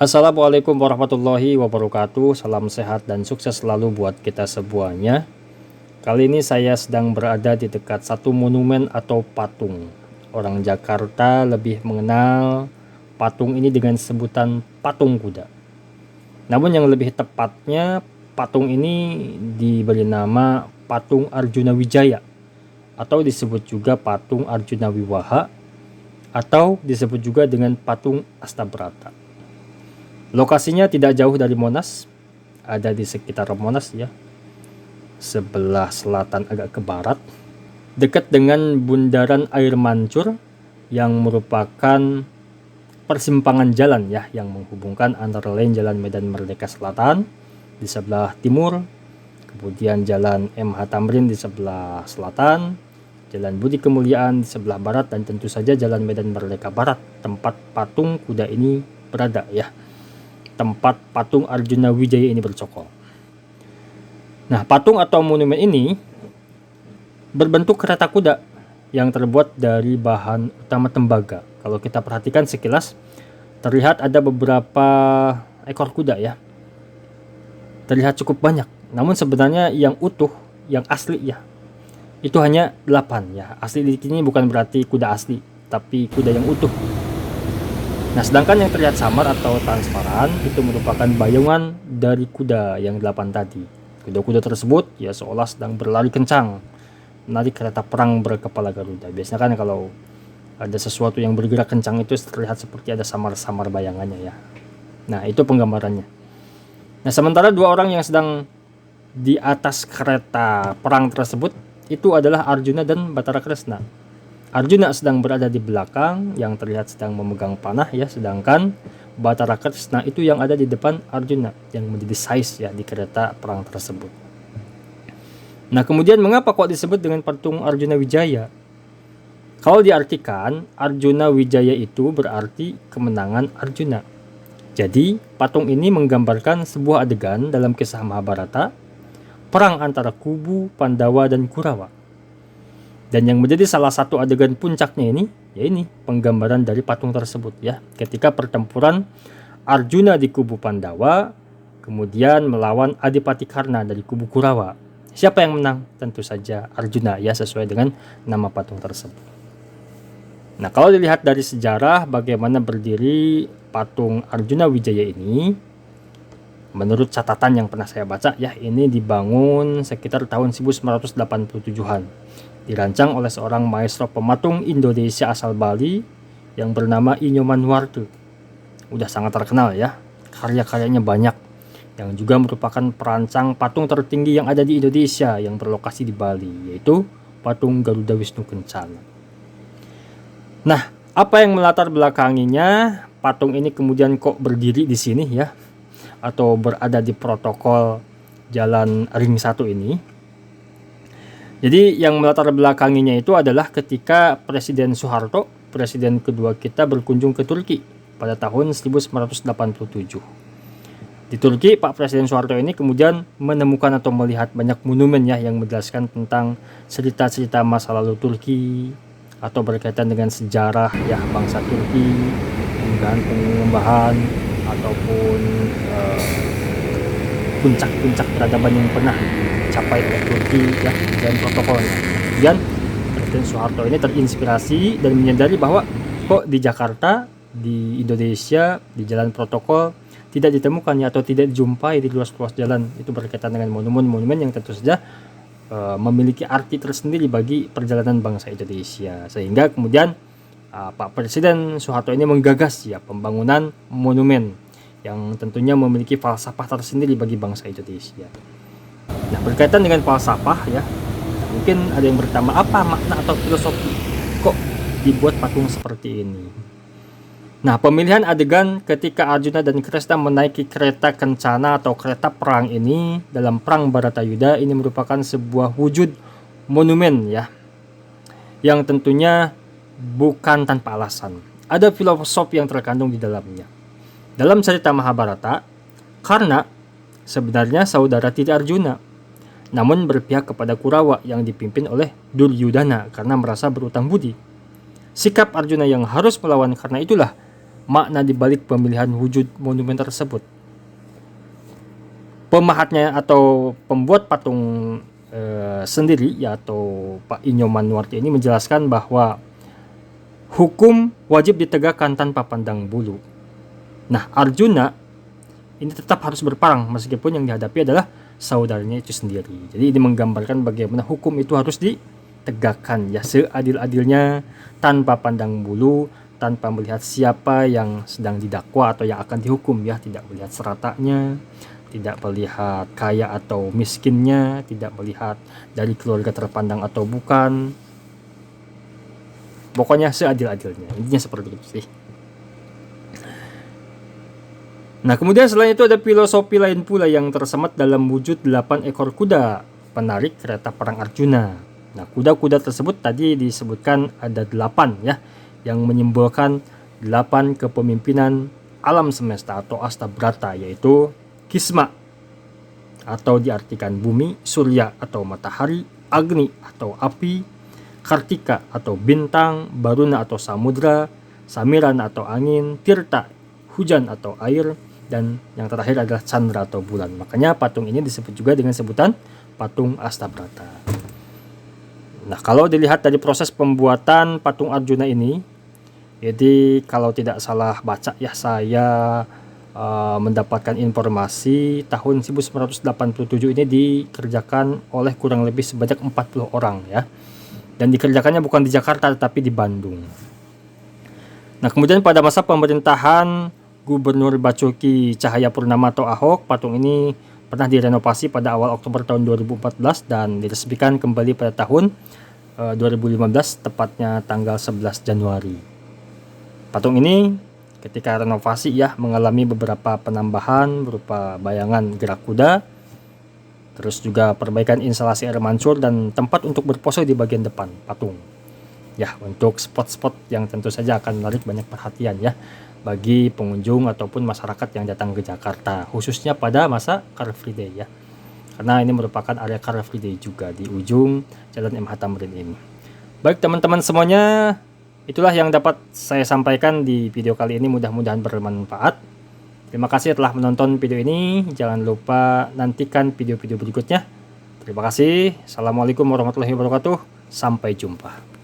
Assalamualaikum warahmatullahi wabarakatuh. Salam sehat dan sukses selalu buat kita semuanya. Kali ini saya sedang berada di dekat satu monumen atau patung. Orang Jakarta lebih mengenal patung ini dengan sebutan patung kuda. Namun yang lebih tepatnya, patung ini diberi nama patung Arjuna Wijaya, atau disebut juga patung Arjuna Wiwaha, atau disebut juga dengan patung Astabrata. Lokasinya tidak jauh dari Monas, ada di sekitar Monas ya, sebelah selatan agak ke barat, dekat dengan bundaran Air Mancur yang merupakan persimpangan jalan ya, yang menghubungkan antara lain Jalan Medan Merdeka Selatan di sebelah timur, kemudian Jalan MH Tamrin di sebelah selatan, Jalan Budi Kemuliaan di sebelah barat, dan tentu saja Jalan Medan Merdeka Barat, tempat patung kuda ini berada ya, tempat patung Arjuna Wijaya ini bercokol. Nah, patung atau monumen ini berbentuk kereta kuda yang terbuat dari bahan utama tembaga. Kalau kita perhatikan sekilas, terlihat ada beberapa ekor kuda ya. Terlihat cukup banyak. Namun sebenarnya yang utuh, yang asli ya, itu hanya 8 ya. Asli di sini bukan berarti kuda asli, tapi kuda yang utuh. Nah, sedangkan yang terlihat samar atau transparan itu merupakan bayangan dari kuda yang 8 tadi. Kuda-kuda tersebut ya seolah sedang berlari kencang, menarik kereta perang berkepala Garuda. Biasanya kan kalau ada sesuatu yang bergerak kencang itu terlihat seperti ada samar-samar bayangannya ya. Nah, itu penggambarannya. Nah, sementara dua orang yang sedang di atas kereta perang tersebut itu adalah Arjuna dan Bathara Kresna. Arjuna sedang berada di belakang yang terlihat sedang memegang panah ya, sedangkan Bathara Kresna itu yang ada di depan Arjuna yang menjadi size ya di kereta perang tersebut. Nah, kemudian mengapa kok disebut dengan patung Arjuna Wijaya? Kalau diartikan, Arjuna Wijaya itu berarti kemenangan Arjuna. Jadi, patung ini menggambarkan sebuah adegan dalam kisah Mahabharata, perang antara kubu Pandawa dan Kurawa. Dan yang menjadi salah satu adegan puncaknya ini, ya ini penggambaran dari patung tersebut ya. Ketika pertempuran Arjuna di kubu Pandawa, kemudian melawan Adipati Karna dari kubu Kurawa. Siapa yang menang? Tentu saja Arjuna ya, sesuai dengan nama patung tersebut. Nah, kalau dilihat dari sejarah bagaimana berdiri patung Arjuna Wijaya ini, menurut catatan yang pernah saya baca ya, ini dibangun sekitar tahun 1987-an. Dirancang oleh seorang maestro pematung Indonesia asal Bali yang bernama Inyoman Wartu. Udah sangat terkenal ya, karya-karyanya banyak, yang juga merupakan perancang patung tertinggi yang ada di Indonesia yang berlokasi di Bali, yaitu patung Garuda Wisnu Kencana. Nah, apa yang melatar belakanginya patung ini kemudian kok berdiri di sini ya, atau berada di protokol Jalan Ring 1 ini? Jadi yang melatar belakanginya itu adalah ketika Presiden Soeharto, presiden kedua kita, berkunjung ke Turki pada tahun 1987. Di Turki, Pak Presiden Soeharto ini kemudian menemukan atau melihat banyak monumen ya yang menjelaskan tentang cerita-cerita masa lalu Turki atau berkaitan dengan sejarah ya bangsa Turki, pengembangan ataupun puncak-puncak peradaban yang pernah dicapai oleh Turki ya, dan protokolnya. Kemudian Presiden Soeharto ini terinspirasi dan menyadari bahwa kok di Jakarta, di Indonesia, di jalan protokol tidak ditemukan ya, atau tidak dijumpai di ruas-ruas jalan itu berkaitan dengan monumen-monumen yang tentu saja memiliki arti tersendiri bagi perjalanan bangsa Indonesia. Sehingga kemudian Pak Presiden Soeharto ini menggagas ya pembangunan monumen yang tentunya memiliki falsafah tersendiri bagi bangsa Indonesia. Nah, berkaitan dengan falsafah ya, mungkin ada yang bertanya apa makna atau filosofi kok dibuat patung seperti ini. Nah, pemilihan adegan ketika Arjuna dan Kresna menaiki kereta kencana atau kereta perang ini dalam perang Baratayuda ini merupakan sebuah wujud monumen ya, yang tentunya bukan tanpa alasan. Ada filosofi yang terkandung di dalamnya. Dalam cerita Mahabharata, Karna sebenarnya saudara tiri Arjuna, namun berpihak kepada Kurawa yang dipimpin oleh Duryudana karena merasa berutang budi. Sikap Arjuna yang harus melawan Karna itulah makna dibalik pemilihan wujud monumen tersebut. Pemahatnya atau pembuat patung sendiri, atau Pak Inyo Manuarti ini menjelaskan bahwa hukum wajib ditegakkan tanpa pandang bulu. Nah, Arjuna ini tetap harus berperang meskipun yang dihadapi adalah saudaranya itu sendiri. Jadi ini menggambarkan bagaimana hukum itu harus ditegakkan ya seadil-adilnya, tanpa pandang bulu, tanpa melihat siapa yang sedang didakwa atau yang akan dihukum ya, tidak melihat seratanya, tidak melihat kaya atau miskinnya, tidak melihat dari keluarga terpandang atau bukan. Pokoknya seadil-adilnya. Intinya seperti itu sih. Nah, kemudian selain itu ada filosofi lain pula yang tersemat dalam wujud 8 ekor kuda penarik kereta perang Arjuna. Nah, kuda-kuda tersebut tadi disebutkan ada 8 ya, yang menyimbolkan 8 kepemimpinan alam semesta atau Astabrata, yaitu Kisma atau diartikan bumi, Surya atau matahari, Agni atau api, Kartika atau bintang, Baruna atau samudra, Samiran atau angin, Tirta hujan atau air, dan yang terakhir adalah Chandra atau bulan. Makanya patung ini disebut juga dengan sebutan patung Astabrata. Nah, kalau dilihat dari proses pembuatan patung Arjuna ini, jadi kalau tidak salah baca ya, saya mendapatkan informasi tahun 1987 ini dikerjakan oleh kurang lebih sebanyak 40 orang ya, dan dikerjakannya bukan di Jakarta tetapi di Bandung. Nah, kemudian pada masa pemerintahan Gubernur Basuki Cahayapurnama atau Ahok, patung ini pernah direnovasi pada awal Oktober tahun 2014 dan diresmikan kembali pada tahun 2015, tepatnya tanggal 11 Januari. Patung ini ketika renovasi ya mengalami beberapa penambahan berupa bayangan gerak kuda, terus juga perbaikan instalasi air mancur dan tempat untuk berpose di bagian depan patung. Ya, untuk spot-spot yang tentu saja akan menarik banyak perhatian ya bagi pengunjung ataupun masyarakat yang datang ke Jakarta, khususnya pada masa Car Free Day ya. Karena ini merupakan area Car Free Day juga di ujung Jalan MH Tamrin ini. Baik teman-teman semuanya, itulah yang dapat saya sampaikan di video kali ini, mudah-mudahan bermanfaat. Terima kasih telah menonton video ini. Jangan lupa nantikan video-video berikutnya. Terima kasih. Assalamualaikum warahmatullahi wabarakatuh. Sampai jumpa.